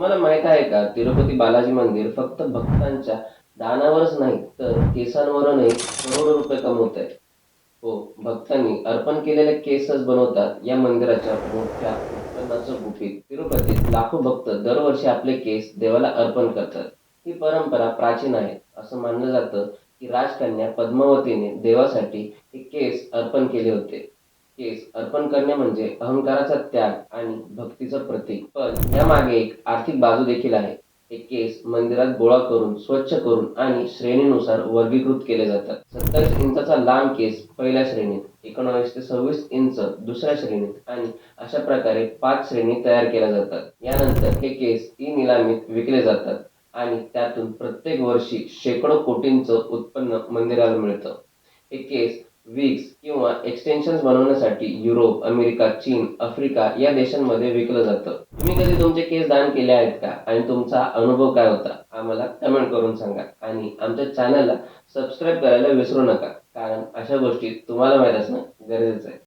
तुम्हाला माहीत आहे का, तिरुपती बालाजी मंदिर फक्त भक्तांच्या दानावरच नाही, तर केसांवरूनही करोडो रुपये कमवतंय. हो, भक्तांनी अर्पण केलेले केसच बनवतात या मंदिराच्या मोठ्या उत्पन्नाचं गुपित. तिरुपतीत लाखो भक्त दरवर्षी आपले केस देवाला अर्पण करतात. ही परंपरा प्राचीन आहे. असं मानलं जातं की राजकन्या पद्मावतीने देवासाठी हे केस अर्पण केले होते. केस अर्पण करणे म्हणजे अहंकाराचा त्याग आणि भक्तीचं प्रतीक. पण यामागे एक आर्थिक बाजू देखील आहे. हे केस मंदिरात गोळा करून, स्वच्छ करून आणि श्रेणीनुसार वर्गीकृत केले जातात. 27 इंचाचा लांब केस पहिल्या श्रेणीत, 19 ते 26 इंच दुसऱ्या श्रेणीत आणि अशा प्रकारे 5 श्रेणी तयार केल्या जातात. यानंतर हे केस ई-निलामीत विकले जातात आणि त्यातून प्रत्येक वर्षी शेकडो कोटींचं उत्पन्न मंदिराला मिळतं. हे केस विग्स किंवा एक्सटेन्शन्स बनवण्यासाठी युरोप, अमेरिका, चीन, आफ्रिका या देशांमध्ये विकलं जातं. तुम्ही कधी तुमचे केस दान केले आहेत का? आणि तुमचा अनुभव काय होता? आम्हाला कमेंट करून सांगा. आणि आमच्या चॅनलला सबस्क्राईब करायला विसरू नका. कारण अशा गोष्टी तुम्हाला माहीत असणं गरजेचं आहे.